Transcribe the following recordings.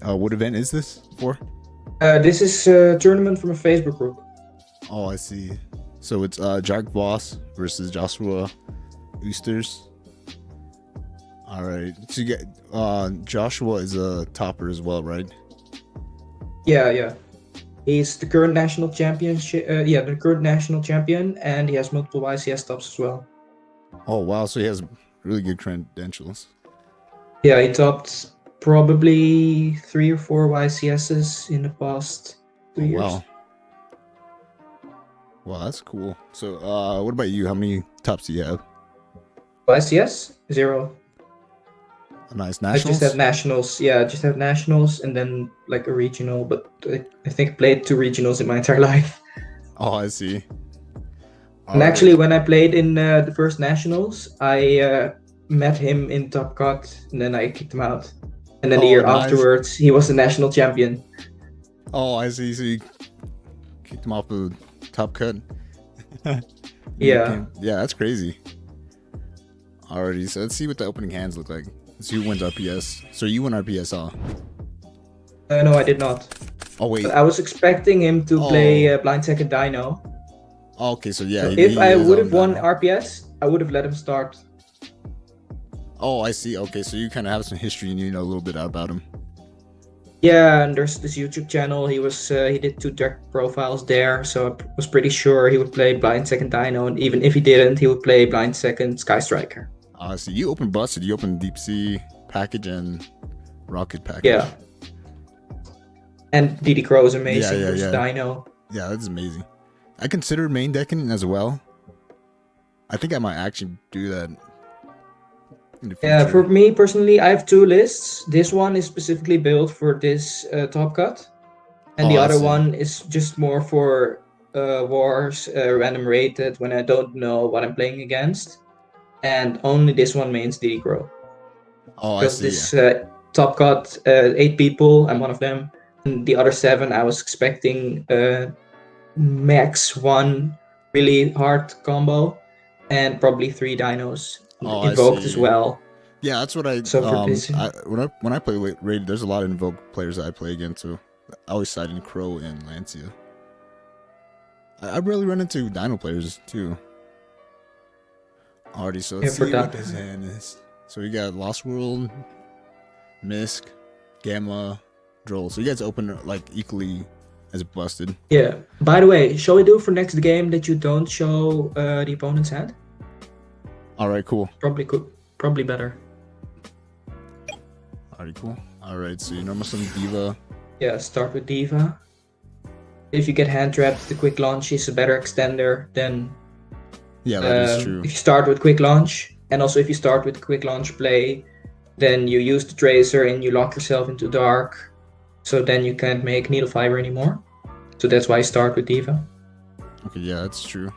What event is this for? This is a tournament from a Facebook group. Oh, I see. So it's JjarkVos versus JoshuaOosters. All right. So you get Joshua is a topper as well, right? Yeah. He's the current national championship. The current national champion, and he has multiple YCS tops as well. Oh wow, so he has really good credentials. Yeah, he topped probably 3 or 4 YCSs in the past 2 years. Wow. Wow, that's cool. So what about you? How many tops do you have? YCS? 0. A nice I nationals? just have nationals. Yeah, I just have nationals and then like a regional, but I think I played 2 regionals in my entire life. Oh, I see. And actually, when I played in the first nationals, I met him in Top Cut, and then I kicked him out. And then the year nice. afterwards, he was the national champion. Oh, I see. So you kicked him off the top cut. Yeah. Yeah, that's crazy. Alrighty, so let's see what the opening hands look like. Let's see who wins RPS. So you won RPS, huh? No, I did not. Oh wait. But I was expecting him to play Blind Second Dino. Oh, okay, so yeah. So if I would have won RPS, I would have let him start. Oh, I see. Okay, so you kind of have some history and you know a little bit about him. Yeah, and there's this YouTube channel. He did 2 Tjark profiles there, so I was pretty sure he would play Blind Second Dino, and even if he didn't, he would play Blind Second Sky Striker. So you opened Busted, you opened Deep Sea package and Rocket package. Yeah. And DD Crow is amazing yeah. Dino. Yeah, that's amazing. I consider main decking as well. I think I might actually do that. Yeah, for me personally, I have 2 lists. This one is specifically built for this top cut, and the other one is just more for wars, random rated when I don't know what I'm playing against, and only this one mains DD Crow. Oh, because I see. This top cut 8 people, I'm one of them, and the other 7 I was expecting max 1 really hard combo, and probably 3 dinos. Invoked as well. Yeah, that's what I. So for this, when I play rated, there's a lot of invoked players that I play against. So I always side in Crow and Lancia. I really run into dino players too. Already, so let's see what his hand is. So we got Lost World, Misk, Gamma, Droll. So you guys open like equally as Busted. Yeah. By the way, shall we do for next game that you don't show the opponent's hand? All right, cool. Probably better. Alright, cool. Alright, so you normal summon Diva. Yeah, start with Diva. If you get hand trapped, the quick launch is a better extender than. Yeah, that is true. If you start with quick launch, and also if you start with quick launch play, then you use the tracer and you lock yourself into dark, so then you can't make needle fiber anymore. So that's why I start with Diva. Okay, yeah, that's true.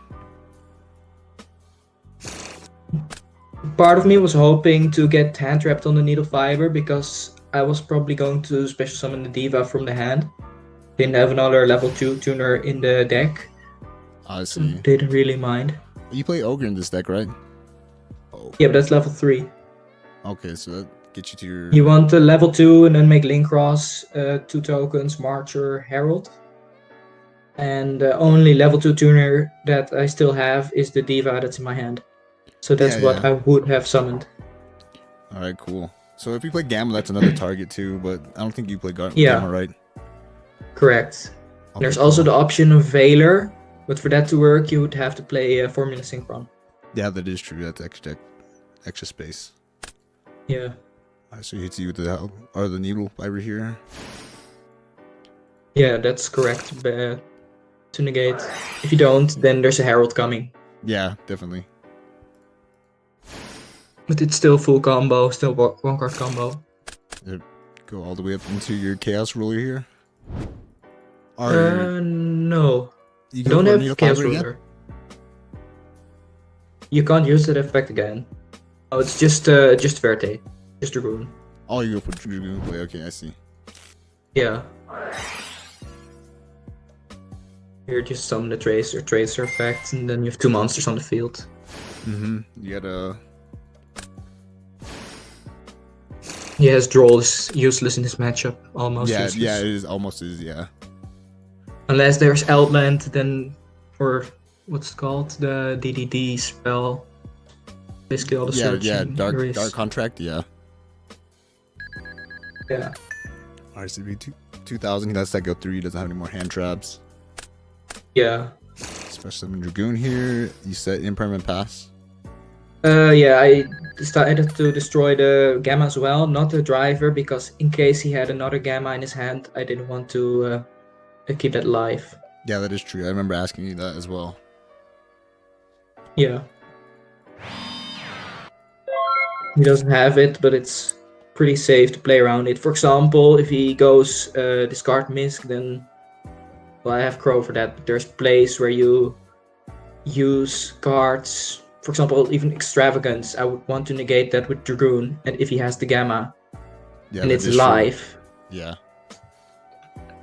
Part of me was hoping to get hand trapped on the needle fiber because I was probably going to special summon the Diva from the hand. Didn't have another level 2 tuner in the deck. I see. Didn't really mind. You play Ogre in this deck, right? Oh. Yeah, but that's level 3. Okay, so that gets you to your... You want a level 2 and then make Link Cross, 2 tokens, Marcher, Herald. And the only level 2 tuner that I still have is the Diva that's in my hand. So that's what I would have summoned. Alright, cool. So if you play Gamma, that's another target too, but I don't think you play Gamma, right? Correct. Okay, there's also the option of Veiler, but for that to work, you would have to play Formula Synchron. Yeah, that is true. That's extra space. Yeah. Alright, so you hit you with the needle fiber here. Yeah, that's correct. To negate. If you don't, then there's a Herald coming. Yeah, definitely. But it's still full combo, still 1 card combo. Go all the way up into your Chaos Ruler here? No. You don't have Chaos Ruler. You can't use that effect again. Oh, it's just Verte. Just Dragoon. Oh, you go for Dragoon play. Okay, I see. Yeah. Here, just summon the Tracer effect, and then you have 2 monsters on the field. You gotta Yes, Droll is useless in this matchup. Almost Yeah, useless. yeah, it is almost yeah. Unless there's Outland, then or what's it called? The DDD spell. Basically all the searching dark contract, yeah. Yeah. RCB 2000, he lets that go through, he doesn't have any more hand traps. Yeah. Special summon Dragoon here. You set impermanent pass. Yeah, I decided to destroy the Gamma as well, not the driver, because in case he had another Gamma in his hand, I didn't want to keep that alive. Yeah, that is true. I remember asking you that as well. Yeah. He doesn't have it, but it's pretty safe to play around it. For example, if he goes discard Misk, then well, I have Crow for that. But there's plays where you use cards. For example, even Extravagance, I would want to negate that with Dragoon, and if he has the Gamma, and it's live, yeah,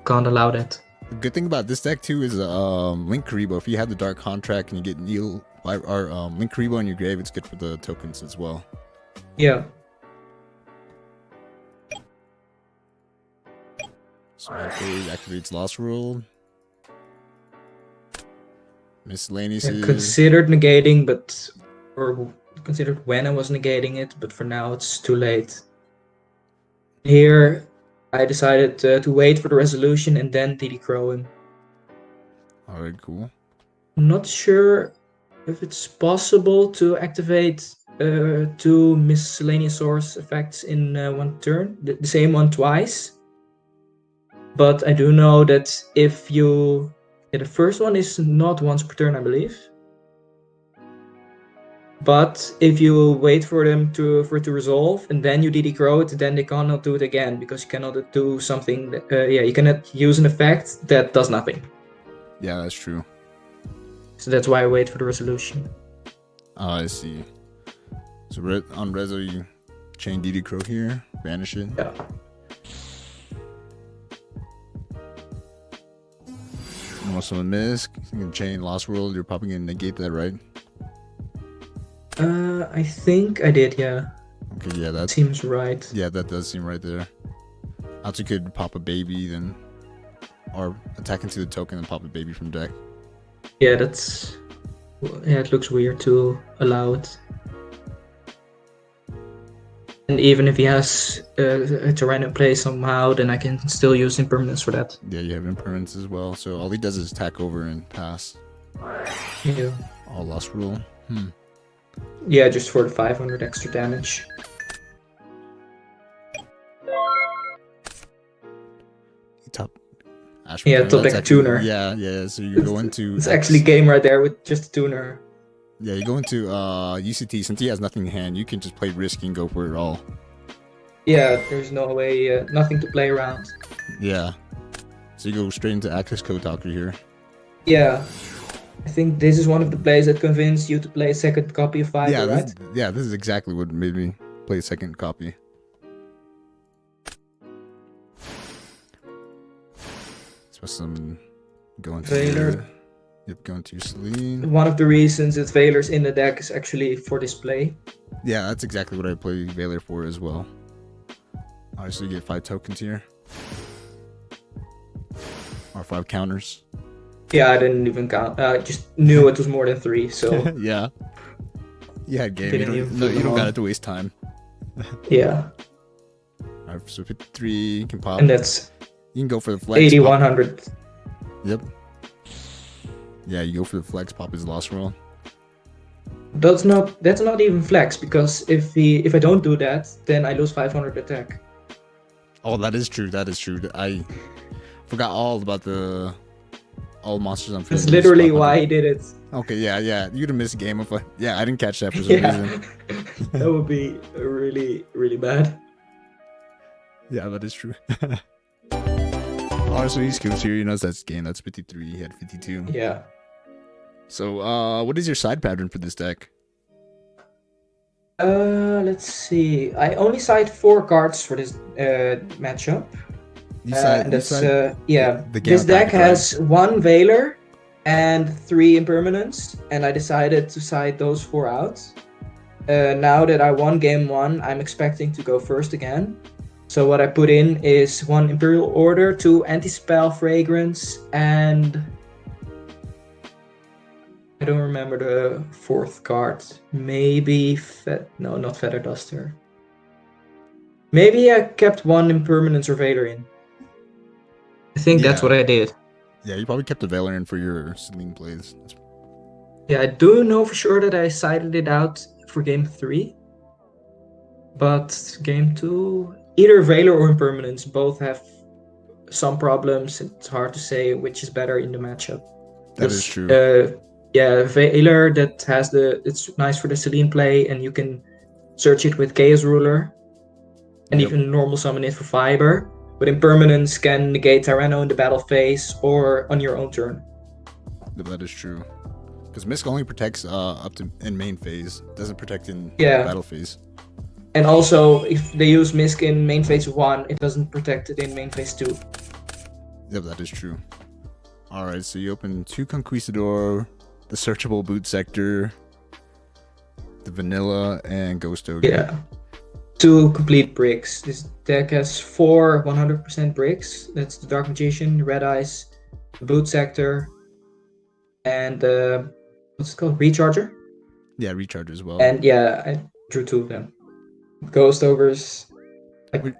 can't allow that. The good thing about this deck too is Link Karibo. If you have the Dark Contract and you get Neil or Link Karibo in your grave, it's good for the tokens as well. Yeah. So activates Lost World. Miscellaneous. Yeah, considered negating, or considered when I was negating it, but for now it's too late. Here, I decided to wait for the resolution and then DD Crow him. Alright, cool. I'm not sure if it's possible to activate 2 miscellaneous source effects in one turn, the same one twice. But I do know that if you... Yeah, the first one is not once per turn, I believe. But if you wait for them to resolve and then you DD Crow it, then they cannot do it again because you cannot do something. You cannot use an effect that does nothing. Yeah, that's true. So that's why I wait for the resolution. Oh, I see. So on Rezo, you chain DD Crow here, banish it. Yeah. Also a Misk, you can chain Lost World, you're probably gonna negate that, right? I think I did, yeah. Okay, yeah, that seems right. Yeah, that does seem right there. Also, you could pop a baby, then, or attack into the token and pop a baby from deck. Yeah, that's... Yeah, it looks weird to allow it. And even if he has a random play somehow, then I can still use impermanence for that. Yeah, you have impermanence as well, so all he does is attack over and pass. Yeah. All Lost Rule. Yeah, just for the 500 extra damage. Top deck tuner. Yeah, so you go into... It's actually game right there with just a tuner. Yeah, you go into UCT, since he has nothing in hand, you can just play risky and go for it all. Yeah, there's no way, nothing to play around. Yeah. So you go straight into Access Code Talker here. Yeah. I think this is one of the plays that convinced you to play a second copy of Fighter, right? This is exactly what made me play a second copy. So some going to Veiler. Yep, going to your Celine. One of the reasons that Veiler's in the deck is actually for display. Yeah, that's exactly what I play Veiler for as well. Alright, so you get 5 tokens here. Or 5 counters. Yeah, I didn't even count. I just knew it was more than 3, so... Yeah. You had game. You don't got to waste time. Yeah. Alright, so 53, you can pop. And that's... You can go for the flex. 80, 100. Yep. Yeah, you go for the flex, pop his Lost Roll. That's not even flex, because if I don't do that, then I lose 500 attack. Oh, that is true. I forgot all about all monsters on field. That's literally why he did it. Okay, yeah. You'd have missed a game of yeah, I didn't catch that for some reason. That would be really, really bad. Yeah, that is true. Honestly, he's cool here. You know, that's game. That's 53. He had 52. Yeah. So, what is your side pattern for this deck? Let's see. I only side 4 cards for this matchup. This deck has 1 Veiler and 3 Impermanence, and I decided to side those 4 out. now that I won game 1, I'm expecting to go first again. So what I put in is 1 Imperial Order, 2 Anti-Spell Fragrance, and I don't remember the 4th card. Maybe no, not Feather Duster. Maybe I kept 1 Impermanent Surveyor in. I think that's what I did. Yeah, you probably kept the Valor in for your Celine plays. Yeah, I do know for sure that I sided it out for game 3. But game 2, either Valor or Impermanence, both have some problems. It's hard to say which is better in the matchup. That is true. Yeah, Valor that has it's nice for the Celine play, and you can search it with Chaos Ruler, and even normal summon it for Fiber. But Impermanence can negate Tyranno in the battle phase or on your own turn. That is true. Because Misk only protects up to in main phase, doesn't protect in battle phase. And also, if they use Misk in main phase 1, it doesn't protect it in main phase 2. Yep, that is true. Alright, so you open 2 Conquistador, the Searchable Boot Sector, the Vanilla, and Ghost Ogre. Yeah. 2 complete bricks. This deck has 4 100% bricks. That's the Dark Magician, Red Eyes, the Boot Sector, and what's it called? Recharger? Yeah, Recharger as well. And yeah, I drew 2 of them. Ghost Ogres,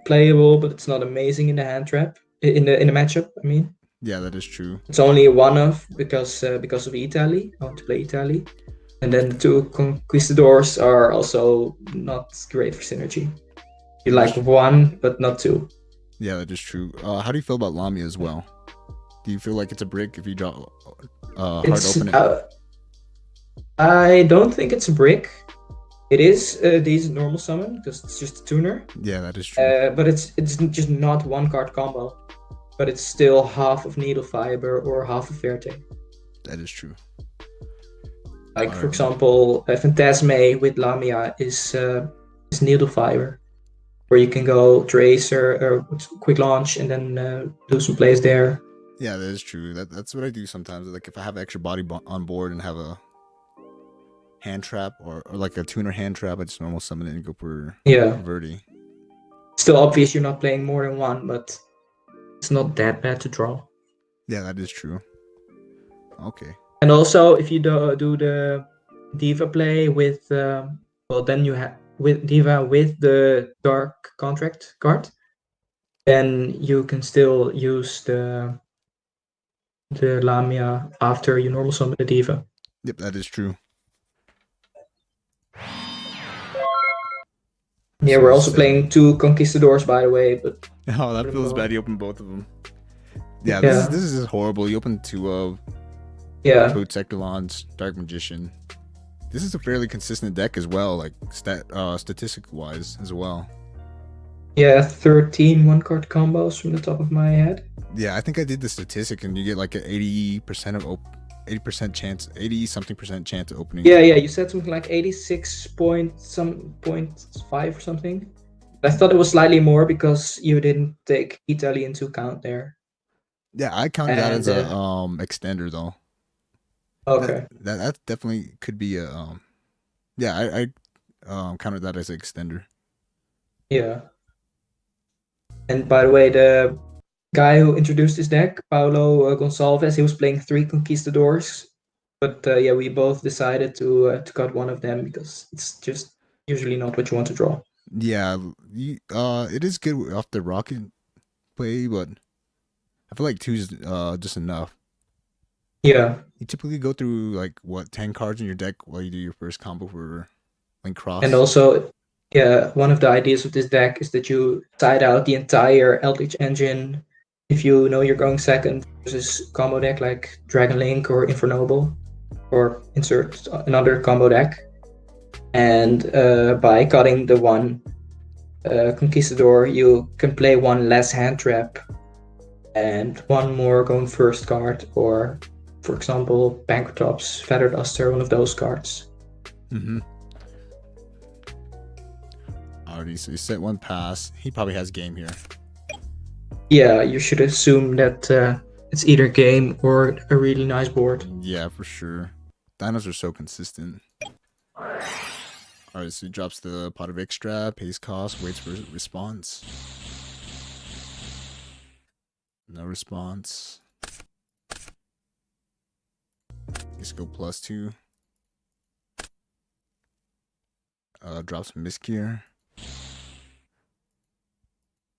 playable, but it's not amazing in the hand trap. In the matchup, I mean. Yeah, that is true. It's only one of because of Italy. I want to play Italy. And then the 2 Conquistadors are also not great for synergy. You like 1, but not 2. Yeah, that is true. How do you feel about Lamia as well? Do you feel like it's a brick if you draw hard open it? I don't think it's a brick. It is a decent normal summon because it's just a tuner. Yeah, that is true. But it's just not 1-card combo. But it's still half of Needle Fiber or half of Verte. That is true. Like, for example, Phantasme with Lamia is Needle Fiber, where you can go Tracer or Quick Launch and then do some plays there. Yeah, that is true. That's what I do sometimes. Like, if I have extra body on board and have a hand trap or like a tuner hand trap, I just normal summon it and go for Verde. Still obvious you're not playing more than 1, but it's not that bad to draw. Yeah, that is true. Okay. And also, if you do the Diva play with, then you have with Diva with the Dark Contract card, then you can still use the Lamia after you normal summon the Diva. Yep, that is true. Yeah, we're also playing 2 Conquistadors, by the way, but oh, that feels bad. You open both of them. Yeah, this is just horrible. You open 2 of Boot Sector Launch, Dark Magician. This is a fairly consistent deck as well, like statistic wise as well. Yeah, 13 1-card combos from the top of my head. Yeah, I think I did the statistic, and you get like an 80% of 80% chance, 80-something% chance of opening. Yeah, you said something like 86.5 or something. I thought it was slightly more because you didn't take Italy into account there. Yeah, I counted that as a extender though. Okay. That definitely could be a I counted that as an extender. Yeah. And by the way, the guy who introduced this deck, Paulo Gonçalves, he was playing 3 Conquistadors, but we both decided to cut one of them because it's just usually not what you want to draw. Yeah, it is good off the rocket play, but I feel like 2 is just enough. Yeah. You typically go through like 10 cards in your deck while you do your first combo for Link Cross. And also, one of the ideas of this deck is that you side out the entire Eldritch Engine if you know you're going second versus combo deck like Dragon Link or Infernoble, or insert another combo deck. And by cutting the 1 Conquistador, you can play 1 less hand trap and 1 more going first card, or for example, Bankruptops, Feather Duster, one of those cards. Mm-hmm. Alrighty, so you set 1 pass. He probably has game here. Yeah, you should assume that it's either game or a really nice board. Yeah, for sure. Dinos are so consistent. Alright, so he drops the pot of extra, pays cost, waits for response. No response. Just go +2. Drops Misgear.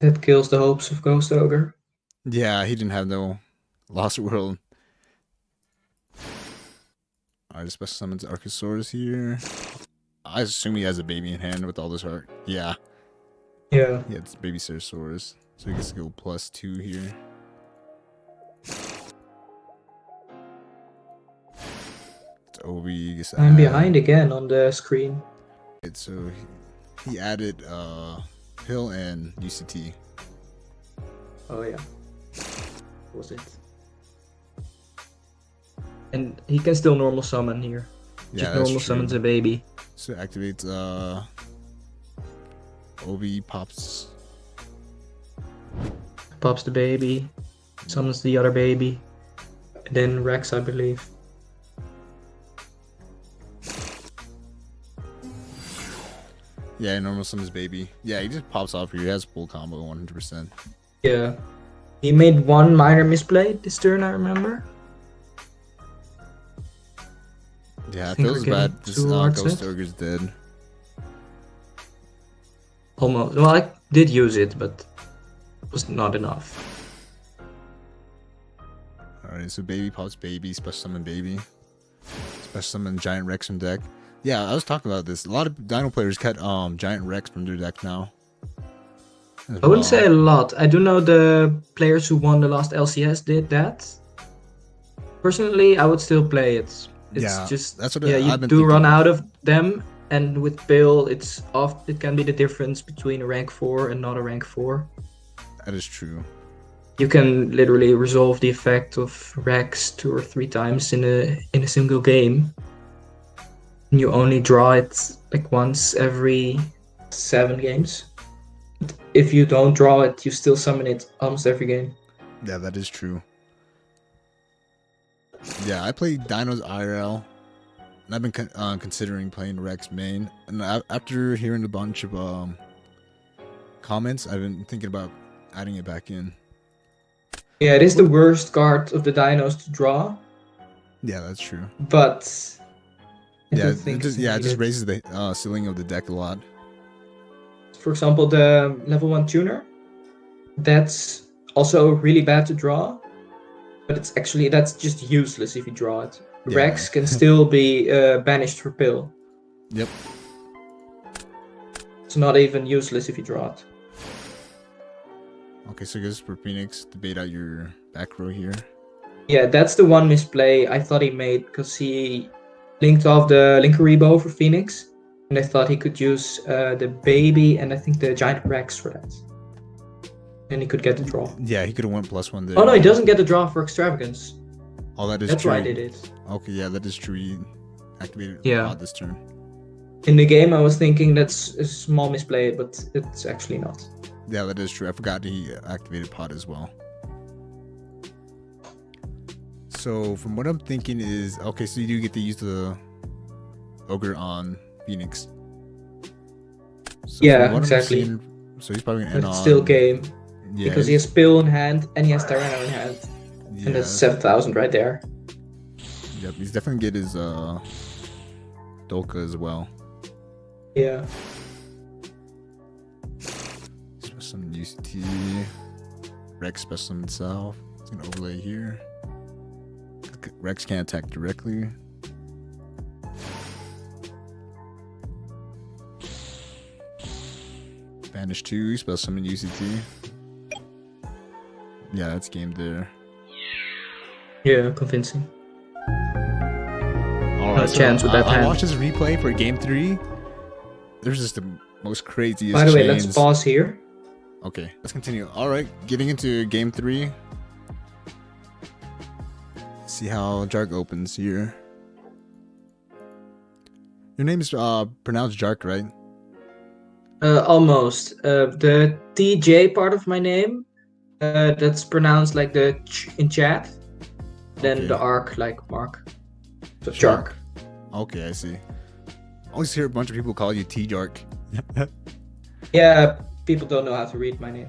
That kills the hopes of Ghost Ogre. Yeah, he didn't have no Lost World. Alright, special summons Archosaurus here. I assume he has a baby in hand with all this heart. Yeah. Yeah. Yeah, it's baby Ceratosaurus. So he gets to go +2 here. It's Obi. I'm behind again on the screen. So he added Hill and UCT. Oh yeah. What was it? And he can still normal summon here. Yeah, just normal summons a baby. So it activates Obi pops the baby, summons the other baby, and then Rex, I believe. Yeah, normal summons baby. Yeah, he just pops off here. He has full combo 100%. Yeah. He made one minor misplay this turn, I remember. Yeah, it feels bad. This Ghost Ogre's dead. Almost. Well, I did use it, but it was not enough. Alright, so baby pops baby, special summon baby. Special summon Giant Rex from deck. Yeah, I was talking about this. A lot of Dino players cut Giant Rex from their deck now. I wouldn't say a lot. I do know the players who won the last LCS did that. Personally, I would still play it. It's just that's what you I've been do thinking. run out of them, and with Bill, it can be the difference between a rank 4 and not a rank 4. That is true. You can literally resolve the effect of Rex 2 or 3 times in a single game. And you only draw it like once every 7 games. If you don't draw it, you still summon it almost every game. Yeah, that is true. Yeah, I played Dinos IRL, and I've been considering playing Rex main. And after hearing a bunch of comments, I've been thinking about adding it back in. Yeah, it is the worst card of the Dinos to draw. Yeah, that's true. But it just raises the ceiling of the deck a lot. For example, the level 1 tuner, that's also really bad to draw, but that's just useless if you draw it. Yeah. Rex can still be banished for pill. Yep. It's not even useless if you draw it. Okay, so I guess for Phoenix, debate out your back row here. Yeah, that's the one misplay I thought he made, because he linked off the Linkaribo for Phoenix. And I thought he could use the baby and I think the Giant Rex for that. And he could get the draw. Yeah, he could have went +1 there. Oh no, he doesn't get the draw for Extravagance. Oh, that is That's true. why I did it. Okay, yeah, that is true. He activated pot this turn. In the game, I was thinking that's a small misplay, but it's actually not. Yeah, that is true. I forgot he activated pot as well. So, from what I'm thinking is... Okay, so you do get to use the Ogre on Phoenix. So yeah, exactly. So he's probably gonna end on... still game. Yeah, because he has Pill in hand and he has Tyranno in hand. Yeah. And that's 7,000 right there. Yep, he's definitely get his Dolka as well. Yeah. Special summon UCT. Rex special summon himself. It's gonna overlay here. Rex can't attack directly. Banish 2, special summon UCT. Yeah, that's game there. Yeah, convincing. Alright, so chance with that hand. I watched this replay for game 3. There's just the most craziest By the way, chains. let's pause here. Okay, let's continue. Alright, getting into game 3. See how Tjark opens here. Your name is pronounced Tjark, right? Almost. The TJ part of my name, that's pronounced like the ch in chat. Then the arc like Mark. So Tjark. Okay, I see. always hear a bunch of people call you Tjark. Yeah, people don't know how to read my name.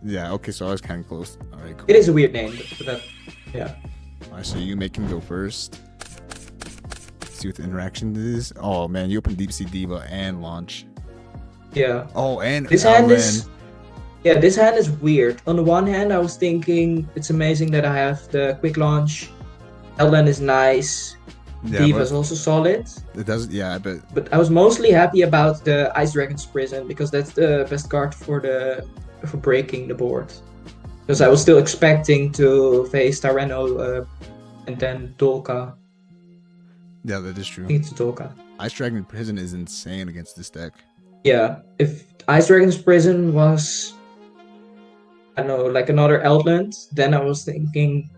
Yeah, okay, so I was kind of close. All right, cool. It is a weird name, but that, yeah. All right, so you make him go first. See what the interaction is. Oh man, you open Deep Sea Diva and launch. Yeah. Oh, and this hand is. Yeah, this hand is weird. On the one hand, I was thinking it's amazing that I have the quick launch. Outland is nice. Yeah, Diva is also solid. It does, yeah, but I was mostly happy about the Ice Dragon's Prison because that's the best card for breaking the board. Because I was still expecting to face Tyranno and then Dolka. Yeah, that is true. I think it's Dolka. Ice Dragon Prison is insane against this deck. Yeah, if Ice Dragon's Prison was, I don't know, like another Outland, then I was thinking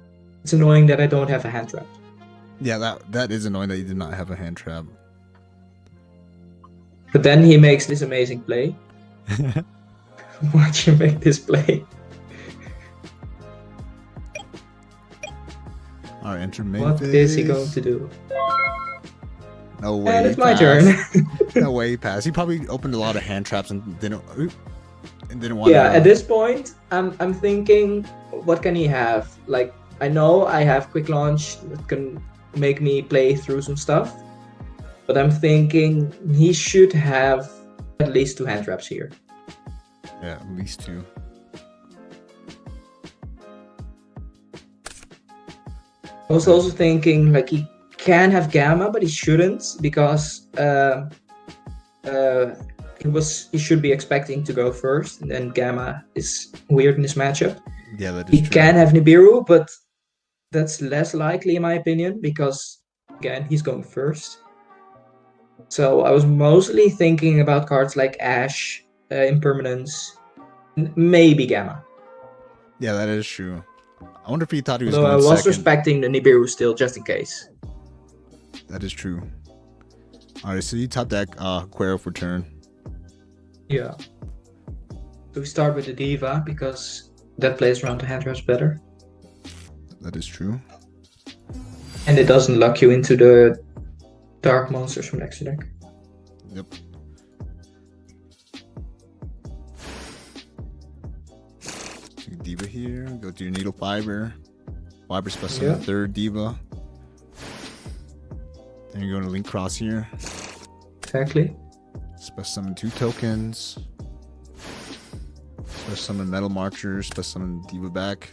it's annoying that I don't have a hand trap. Yeah, that is annoying that you did not have a hand trap. But then he makes this amazing play. Watch him make this play. Alright, enter main What phase. is he going to do? No way. And it's my turn. No way he passed. He probably opened a lot of hand traps and didn't want Yeah, at this point, I'm thinking, what can he have? Like, I know I have quick launch that can make me play through some stuff, but I'm thinking he should have at least 2 hand traps here. Yeah, at least 2. I was also thinking like he can have Gamma, but he shouldn't because he should be expecting to go first, and then Gamma is weird in this matchup. Yeah, that is He true. can have Nibiru, but that's less likely in my opinion because again he's going first. So I was mostly thinking about cards like Ash, Impermanence, maybe Gamma. Yeah, that is true. I wonder if he thought he was Although going I was second. respecting the Nibiru still, just in case. That is true. Alright, so you top deck Quero for turn. Yeah. So we start with the Diva because that plays around the hand traps better. That is true. And it doesn't lock you into the dark monsters from next to deck. Yep. So Diva here. Go to your Needle Fiber. Fiber special Yeah. third Diva. Then you're going to Link Cross here. Exactly. Special summon 2 tokens. Special summon Metal Marcher. Special summon Diva back.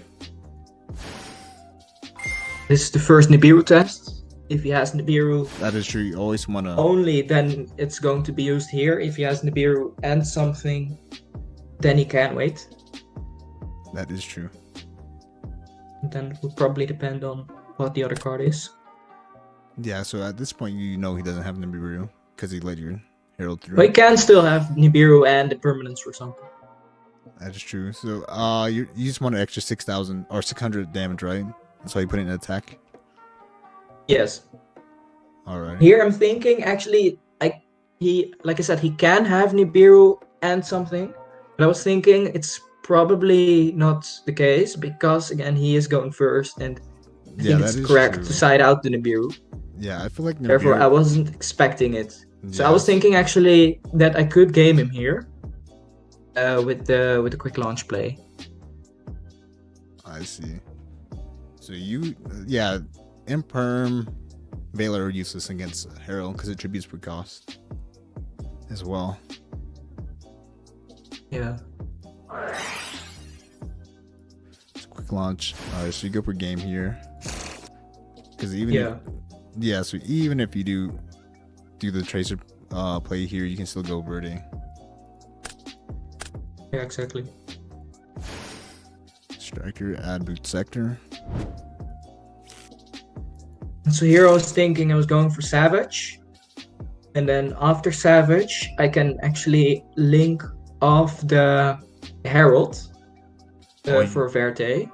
This is the first Nibiru test. If he has Nibiru That is true. You always want to. only, then it's going to be used here. If he has Nibiru and something, then he can wait. That is true. And then it would probably depend on what the other card is. Yeah, so at this point, you know he doesn't have Nibiru because he let your Herald through. But he can still have Nibiru and the permanence or something. That is true. So, you just want an extra 6,000 or 600 damage, right? That's why you put it in attack. Yes. All right. Here I'm thinking actually, like I said, he can have Nibiru and something, but I was thinking it's probably not the case because again he is going first, and I think it's correct to side out the Nibiru. Yeah, I feel like Nibiru... Therefore, I wasn't expecting it. Yes. So I was thinking actually that I could game him here with the quick launch play. I see. So you, yeah, Imperm, Veiler are useless against Herald because it tributes per cost as well. Yeah. It's a quick launch. All right, so you go per game here. Because even so even if you do the Tracer play here, you can still go birding. Yeah, exactly. Striker, add boot sector. So here I was thinking I was going for Savage, and then after Savage I can actually link off the Herald for Verte,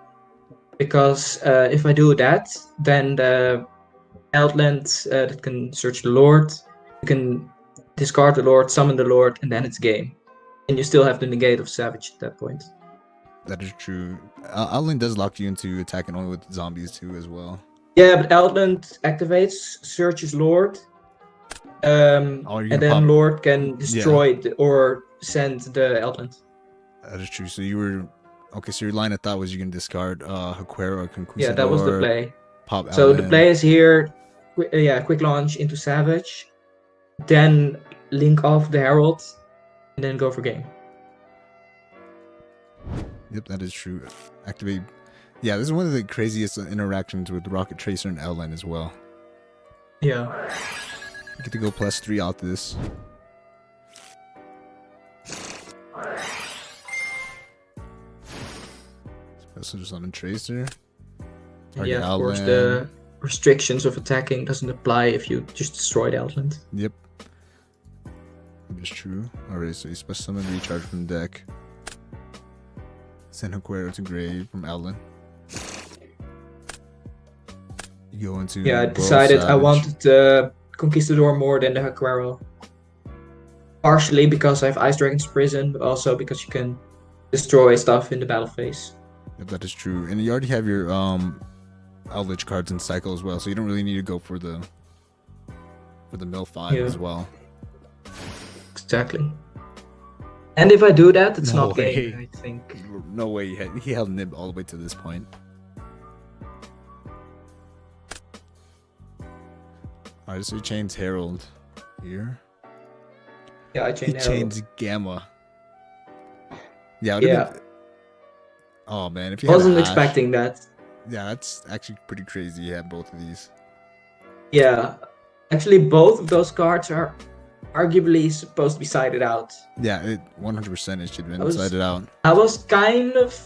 because if I do that, then the Outland that can search the Lord, you can discard the Lord, summon the Lord, and then it's game, and you still have the negate of Savage at that point. That is true. Outland does lock you into attacking only with zombies too as well. Yeah, but Outland activates, searches Lord, And then Lord can destroy or send the Outland. That is true. So you were okay. So your line of thought was you can discard Haquera or Conquistador. Yeah, that was the play. Pop so Outland. The play is here. Quick launch into Savage, then link off the Herald, and then go for game. Yep, that is true. Activate. Yeah, this is one of the craziest interactions with Rocket Tracer and Outland as well. Yeah. You get to go +3 out this. Special just on a Tracer. Yeah, of course, the restrictions of attacking doesn't apply if you just destroy the Outland. Yep. That is true. Alright, so you special summon recharge from deck. Send Haquera to grave from Outland. You go into. Yeah, I decided I wanted the Conquistador more than the Haquera. Partially because I have Ice Dragon's Prison, but also because you can destroy stuff in the battle phase. Yep, that is true. And you already have your Outlich cards in cycle as well, so you don't really need to go for the mill 5 as well. Exactly. And if I do that, it's not game, I think. No way he held Nib all the way to this point. Alright, so he chains Herald here. Yeah, I chained Herald. He chains Gamma. Yeah. Been... Oh man, if you wasn't expecting that. Yeah, that's actually pretty crazy. You have both of these. Yeah, actually, both of those cards are arguably supposed to be sided out. Yeah, 100% it should have been sided out. I was kind of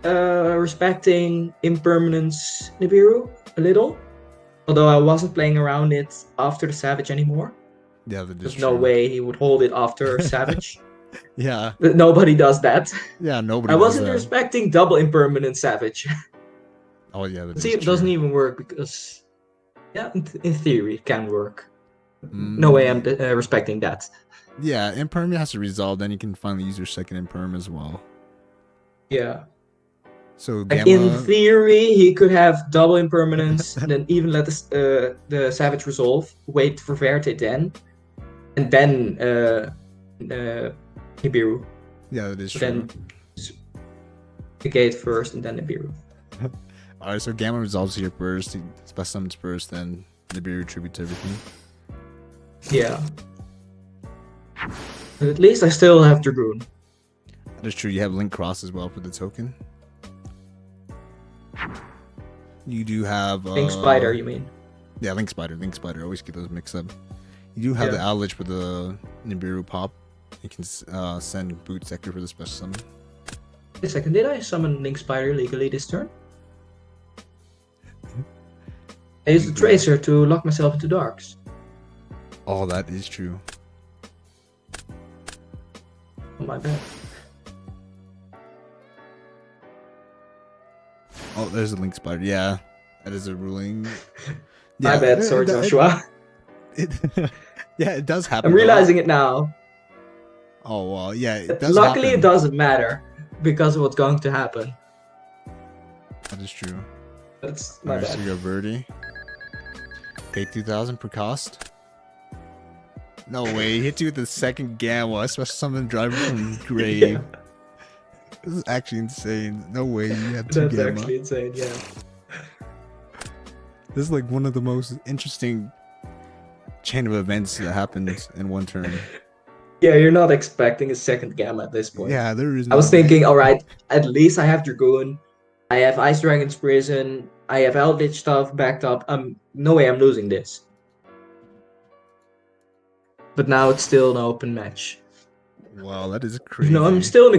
respecting Impermanence Nibiru a little, although I wasn't playing around it after the Savage anymore. Yeah, there's no way he would hold it after Savage. Yeah. But nobody does that. Yeah, nobody I wasn't respecting double Impermanent Savage. Oh, yeah. See, it doesn't even work because, yeah, in theory, it can work. No way I'm respecting that. Yeah, Imperm has to resolve, then you can finally use your second Imperm as well. Yeah. So Gamma... in theory, he could have double Impermanence, and then even let the Savage resolve, wait for Verte then, and then Nibiru. Yeah, that is true. Then negate first, and then Nibiru. Alright, so Gamma resolves here first, he special summons first, then Nibiru tributes everything. Yeah. But at least I still have Dragoon. That is true, you have Link Cross as well for the token. You do have... Link Spider, you mean? Yeah, Link Spider, always get those mixed up. You do have the Outlich for the Nibiru pop. You can send Boot Sector for the special summon. Wait a second, did I summon Link Spider legally this turn? I used the Tracer to lock myself into darks. Oh, that is true. Oh, my bad. Oh, there's a Link Spider. Yeah, that is a ruling. My bad, sorry, Joshua. Yeah, it does happen. I'm realizing it now. Oh, well, yeah, it does Luckily, happen. it doesn't matter because of what's going to happen. That is true. That's my bad. So you go Verdi. Pay 2,000 per cost. No way, he hit you with the second Gamma, especially someone driving from grave. Yeah. This is actually insane. No way you have two Gamma. That's actually insane, yeah. This is like one of the most interesting chain of events that happens in one turn. Yeah, you're not expecting a second Gamma at this point. Yeah, there is. I was thinking, alright, at least I have Dragoon, I have Ice Dragon's Prison, I have Eldritch stuff backed up. No way I'm losing this. But now it's still an open match. Wow, that is crazy. No, I'm still in a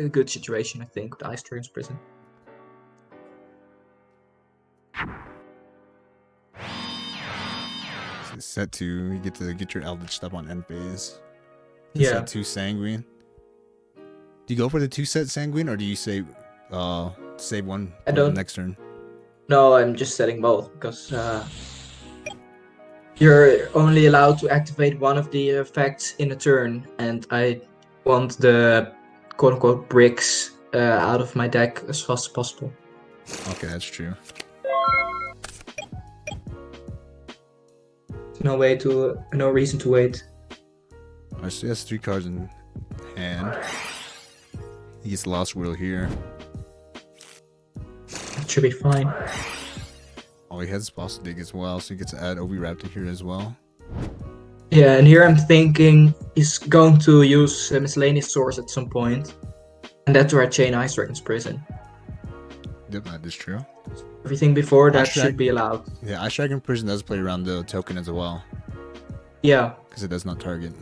good situation, I think, with Ice Dragon's Prison. So set 2, you get to get your Eldritch stuff on end phase. Yeah. Set 2 Sanguine. Do you go for the 2 set Sanguine, or do you save one for the next turn? No, I'm just setting both because you're only allowed to activate one of the effects in a turn, and I want the quote-unquote bricks out of my deck as fast as possible. Okay, that's true. no reason to wait. Alright, so he has 3 cards in hand. He gets the Lost World here. That should be fine. Oh, he has Boss Dig as well, so he gets to add Oviraptor here as well. Yeah, and here I'm thinking he's going to use a miscellaneous source at some point. And that's where I chain Ice Dragon's Prison. Yep, that is true. Everything before that should be allowed. Yeah, Ice Dragon Prison does play around the token as well. Yeah. Because it does not target.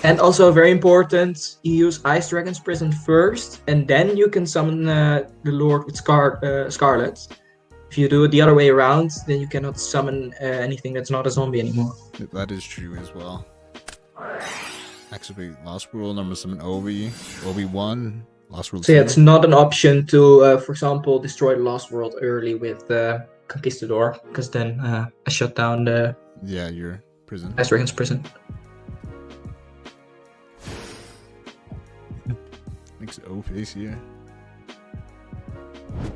And also very important, you use Ice Dragon's Prison first, and then you can summon the Lord with Scarlet. If you do it the other way around, then you cannot summon anything that's not a zombie anymore. Yep, that is true as well. Activate Lost World, number summon Ovi. Ovi 1, Lost World 2. So yeah, it's not an option to, for example, destroy the Lost World early with Conquistador, because then I shut down the... Yeah, your prison. Ice Dragon's Prison. Makes O face here.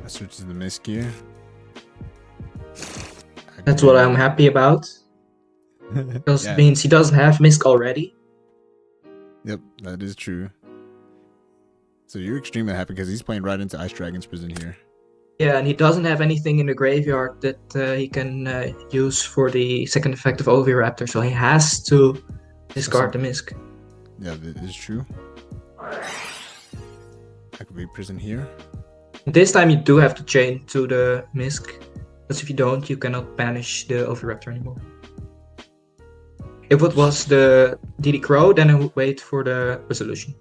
That switches to the Mist gear. That's what I'm happy about. Because it means he doesn't have Misk already. Yep, that is true. So you're extremely happy because he's playing right into Ice Dragon's Prison here. Yeah, and he doesn't have anything in the graveyard that he can use for the second effect of Oviraptor, so he has to discard the Misk. Yeah, that is true. Activate Prison here. This time you do have to chain to the Misk, because if you don't, you cannot banish the Oviraptor anymore. If it was the DD Crow, then I would wait for the resolution.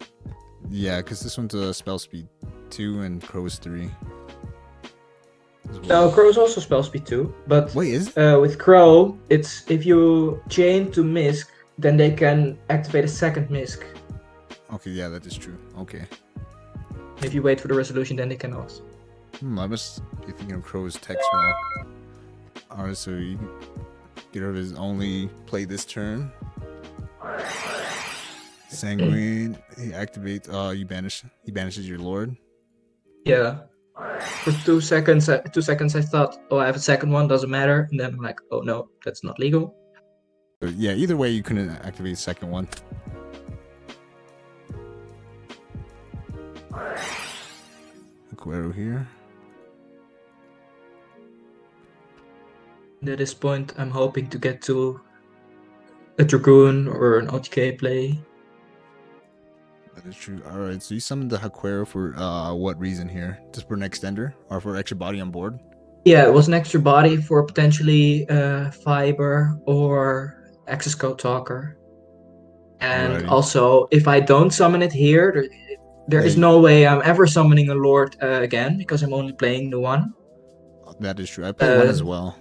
Yeah, because this one's a spell speed 2 and Crow is 3. Well. No, Crow is also spell speed 2, but wait, is with Crow, it's if you chain to Misk, then they can activate a second Misk. Okay, yeah, that is true. Okay. If you wait for the resolution, then they cannot. I must be thinking of Crow's text wrong. Alright, so you get rid of his only play this turn. Sanguine, he activates, he banishes your Lord. Yeah. For 2 seconds, I thought, oh, I have a second one, doesn't matter. And then I'm like, oh no, that's not legal. But yeah, either way, you couldn't activate the second one. Aguero here. And at this point, I'm hoping to get to a Dragoon or an OTK play. That is true. Alright, so you summoned the Haquero for what reason here? Just for an extender? Or for extra body on board? Yeah, it was an extra body for potentially Fiber or Access Code Talker. And also, if I don't summon it here, there is no way I'm ever summoning a Lord again, because I'm only playing the one. That is true. I play one as well.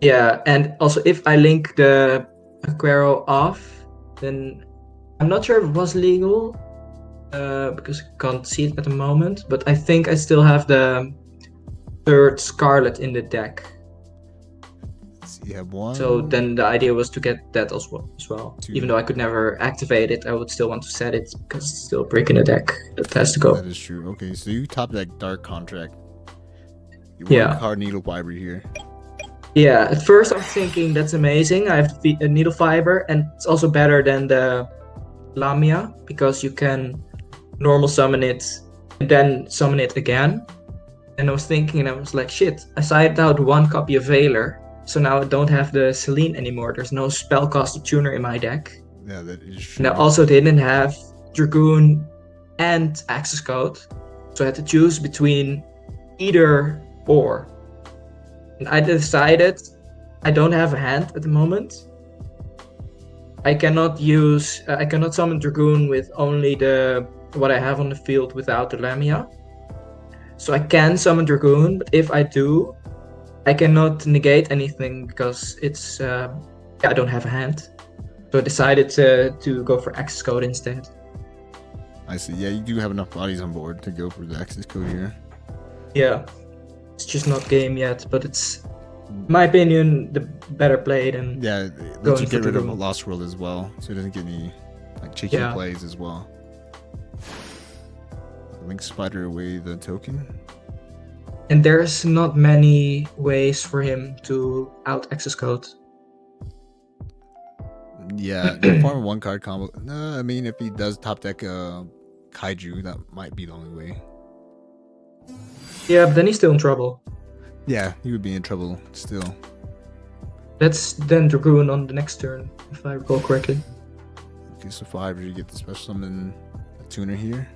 Yeah, and also if I link the Aquero off, then I'm not sure if it was legal, because I can't see it at the moment, but I think I still have the third Scarlet in the deck. So you have one. So then the idea was to get that as well. Two. Even though I could never activate it, I would still want to set it because it's still a brick in the deck that has to go. That is true. Okay, so you top that Dark Contract. You want card Needle Fiber here. Yeah, at first I'm thinking that's amazing. I have a Needle Fiber, and it's also better than the Lamia because you can normal summon it and then summon it again. And I was thinking, and I was like, shit, I sided out one copy of Veiler, so now I don't have the Celine anymore. There's no Spellcaster Tuner in my deck. Yeah, that is true. And I also didn't have Dragoon and Access Code, so I had to choose between either or. And I decided I don't have a hand at the moment. I cannot summon Dragoon with only what I have on the field without the Lamia. So I can summon Dragoon, but if I do, I cannot negate anything because it's I don't have a hand. So I decided to go for Access Code instead. I see. Yeah, you do have enough bodies on board to go for the Access Code here. Yeah. It's just not game yet, but it's, in my opinion, the better play than lets you get rid of Lost World as well, so it doesn't get any cheeky plays as well. Link Spider away the token. And there's not many ways for him to out Access Code. Yeah, you farm 1 card combo. No, I mean if he does top deck Kaiju, that might be the only way. Yeah, but then he's still in trouble. Yeah, he would be in trouble still. That's then Dragoon on the next turn, if I recall correctly. Okay, so 5, you get the special summon a tuner here.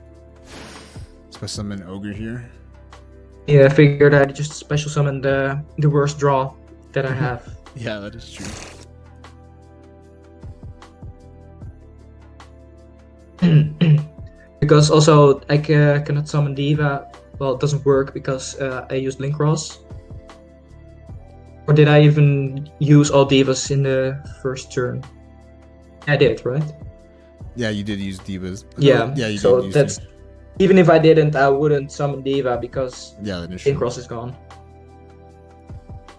Special summon ogre here. Yeah, I figured I'd just special summon the worst draw that I have. Yeah, that is true. Because also I cannot summon Diva. Well, it doesn't work because I used Link Cross. Or did I even use all Divas in the first turn? I did, right? Yeah, you did use Divas. Yeah, no, yeah, you so did use that's... Even if I didn't, I wouldn't summon Diva because yeah, that is Link true. Cross is gone.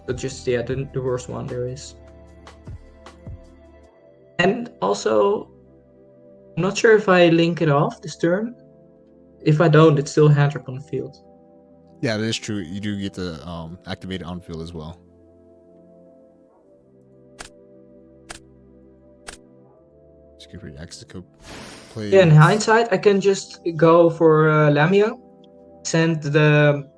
But just, yeah, the worst one there is. And also, I'm not sure if I link it off this turn. If I don't, it's still hand trap on the field. Yeah, that is true. You do get to activate it on field as well. Just give your access code play. Yeah, in hindsight, I can just go for Lamia, send the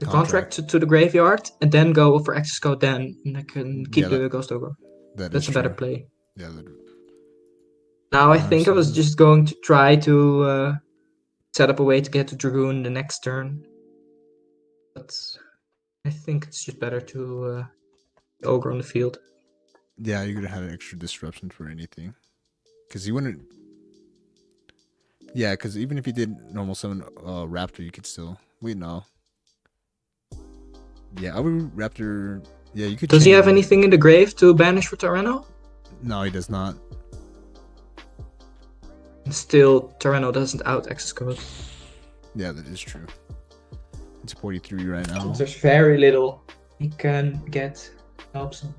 contract to the graveyard, and then go for access code then, and I can keep the Ghost Ogre. That's a better play. Yeah. Now I think I was just going to try to set up a way to get to Dragoon the next turn. But I think it's just better to Ogre on the field. Yeah, you're gonna have an extra disruption for anything. Because you wouldn't... Yeah, because even if you did normal summon Raptor, you could still... Wait, no. Yeah, I would Raptor... Yeah, you could... Does he have anything in the grave to banish for Tyranno? No, he does not. Still, Tyranno doesn't out access code. Yeah, that is true. It's 43 right now. There's very little he can get helps him.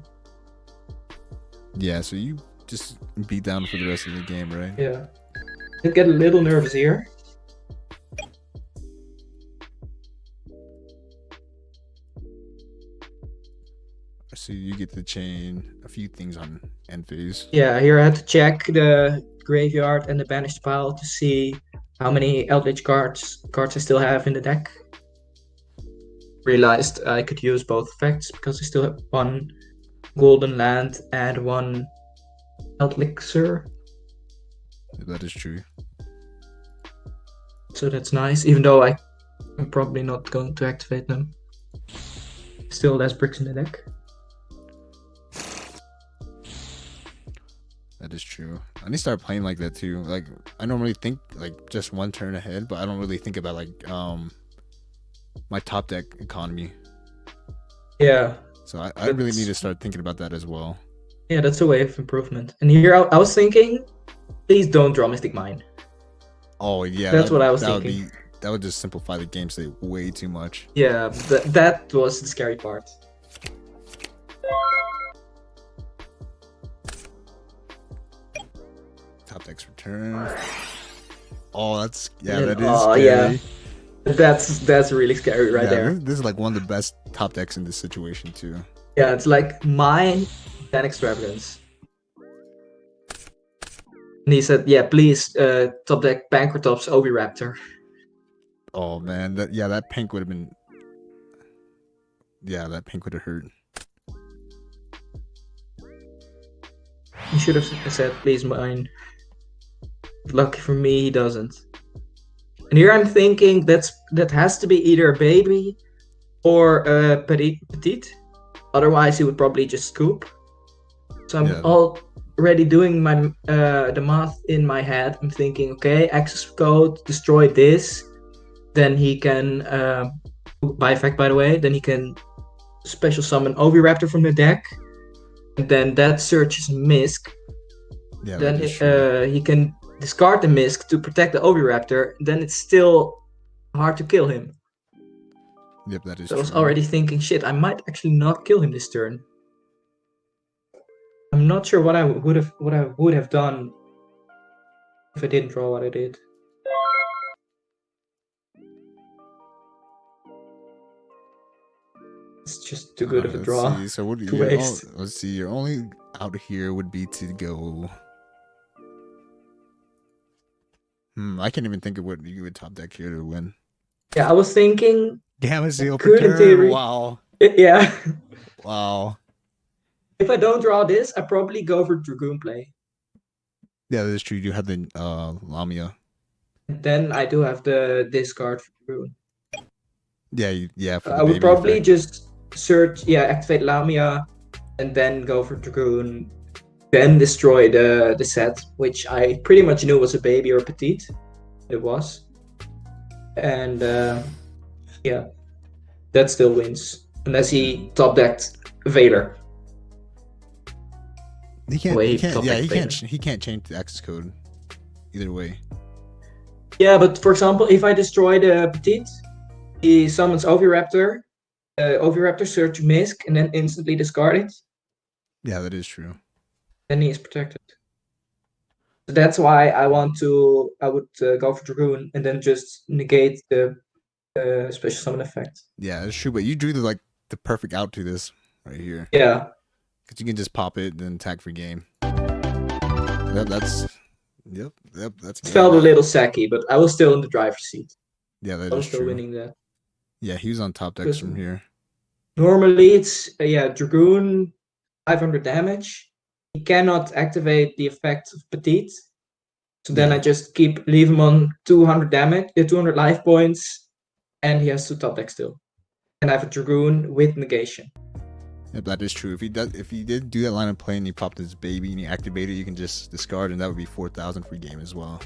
Yeah, so you just beat down for the rest of the game, right? Yeah. I get a little nervous here. So you get to chain a few things on end phase. Yeah, here I had to check the graveyard and the banished pile to see how many Eldritch cards I still have in the deck. Realized I could use both effects because I still have 1 golden land and 1 Elixir. That is true. So that's nice, even though I'm probably not going to activate them. Still less bricks in the deck. That is true. I need to start playing like that too. Like I normally think like just 1 turn ahead, but I don't really think about like my top deck economy. Yeah. So I really need to start thinking about that as well. Yeah, that's a way of improvement. And here I was thinking, please don't draw Mystic Mine. Oh yeah, that's what I was thinking. That would just simplify the game state way too much. Yeah, that was the scary part. Top deck's return. Oh, that's that is scary. Yeah. That's really scary right there. This is like one of the best top decks in this situation too. Yeah, it's like mine, then Extravagance. And he said, yeah, please, top deck Pankratops Oviraptor. Oh man, that pink would have been... Yeah, that pink would have hurt. He should have said, please mine. Lucky for me, he doesn't. And here I'm thinking that has to be either a baby or a petite. Otherwise, he would probably just scoop. So I'm already doing my the math in my head. I'm thinking, okay, access code, destroy this. Then he can, by effect, by the way, then he can special summon Oviraptor from the deck. And then that searches Misk. Yeah, then he can discard the Misk to protect the Oviraptor. Then it's still hard to kill him. Yep, that is so true. I was already thinking, shit, I might actually not kill him this turn. I'm not sure what I would have done if I didn't draw what I did. It's just too good of a draw. Let's see. So what do to you? waste. Let's see. Your only out here would be to go. I can't even think of what you would top deck here to win. Yeah, I was thinking. Gamma Seal per Good in turn. theory. Wow. Yeah. Wow. If I don't draw this, I probably go for Dragoon play. Yeah, that's true. You have the Lamia. Then I do have the discard for Dragoon. Yeah. For the I would baby probably effect. just search, activate Lamia, and then go for Dragoon. Then destroy the set, which I pretty much knew was a baby or petite. It was. And yeah, that still wins. Unless he top decked Veiler. He can't change the X code. Either way. Yeah, but for example, if I destroy the petite, he summons Oviraptor. Oviraptor search Misk and then instantly discard it. Yeah, that is true. Then he is protected. So that's why I would go for Dragoon and then just negate the special summon effect. Yeah, that's true. But you drew the perfect out to this right here. Yeah. Because you can just pop it and then attack for game. Yep. That's. It felt a little sacky, but I was still in the driver's seat. Yeah, that is true. I was still winning that. Yeah, he was on top decks from here. Normally it's Dragoon 500 damage. He cannot activate the effect of Petite. So then I just leave him on 200 damage, 200 life points, and he has to top deck still. And I have a Dragoon with negation. Yep, that is true. If he did do that line of play and he popped his baby and he activated, you can just discard, and that would be 4,000 free game as well.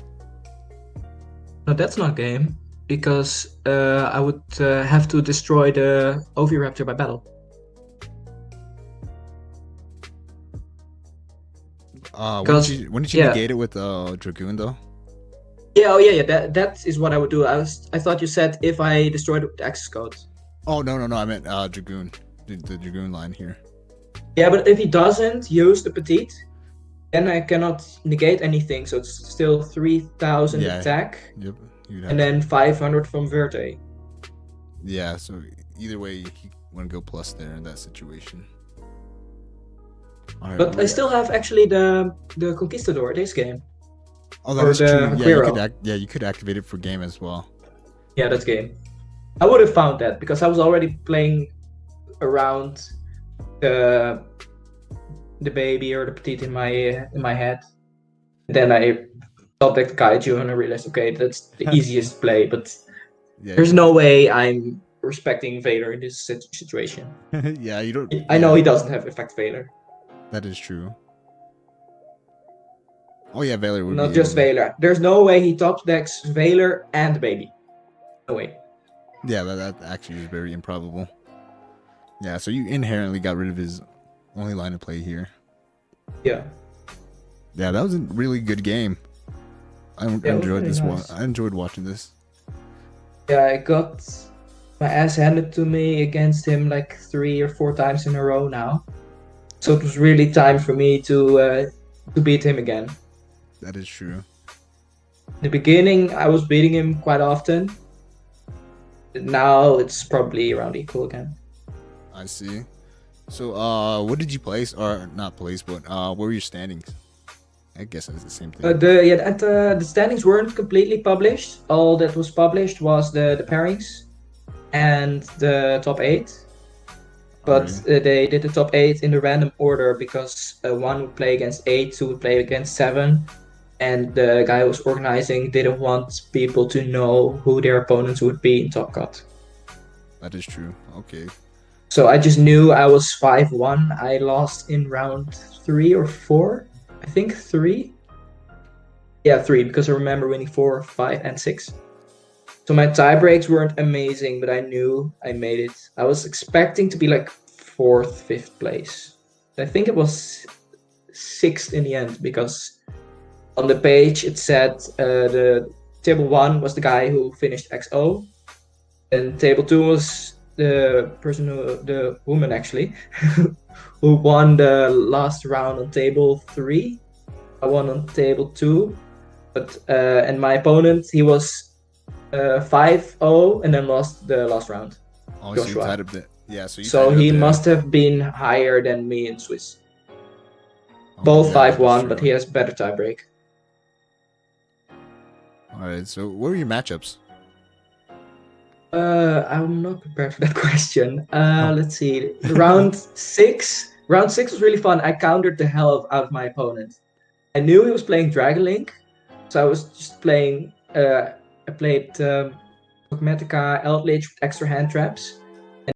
No, that's not game, because I would have to destroy the Oviraptor by battle. When did you negate it with Dragoon though? Yeah, that is what I would do. I thought you said if I destroyed the access code. Oh no, I meant Dragoon. The Dragoon line here. Yeah, but if he doesn't use the petite, then I cannot negate anything. So it's still 3,000 attack. Yep. And then 500 from Verte. Yeah, so either way, he wouldn't go plus there in that situation. All right, but I still have actually the Conquistador this game. Oh, that is true. Yeah, you could activate it for game as well. Yeah, that's game. I would have found that because I was already playing around the baby or the petite in my head. Then I top decked Kaiju and I realized, okay, that's the easiest play, but there's no way I'm respecting Vader in this situation. Yeah, you don't. I know he doesn't have effect Vader. That is true. Oh yeah, Vader would not just Vader. There's no way he top decks Vader and baby. No way. Yeah, that actually is very improbable. Yeah, so you inherently got rid of his only line of play here. Yeah. Yeah, that was a really good game. I enjoyed this one. I enjoyed watching this. Yeah, I got my ass handed to me against him like 3 or 4 times in a row now. So it was really time for me to beat him again. That is true. In the beginning, I was beating him quite often. Now it's probably around equal again. I see. So, what did you place, or not place, but what were your standings? I guess it's the same thing. The standings weren't completely published. All that was published was the pairings and the top 8. But they did the top 8 in the random order because 1 would play against 8, 2 would play against 7. And the guy who was organizing didn't want people to know who their opponents would be in Top Cut. That is true. Okay. So I just knew I was 5-1. I lost in round 3 or 4. I think 3. Yeah, 3, because I remember winning 4, 5, and 6. So my tie breaks weren't amazing, but I knew I made it. I was expecting to be like 4th, 5th place. I think it was 6th in the end, because on the page it said the table 1 was the guy who finished XO, and table 2 was the person the woman actually, who won the last round on table 3. I won on table 2, but and my opponent, he was 5-0 and then lost the last round. Oh, Joshua. So Yeah, so you So tied it he up there. must have been higher than me in Swiss. Oh, Both yeah, 5-1, but he has better tiebreak. All right, so what were your matchups? I'm not prepared for that question. Let's see. Round six was really fun. I countered the hell out of my opponent. I knew he was playing Dragon, so I was just playing. I played Dogmatica, Eldritch with extra hand traps,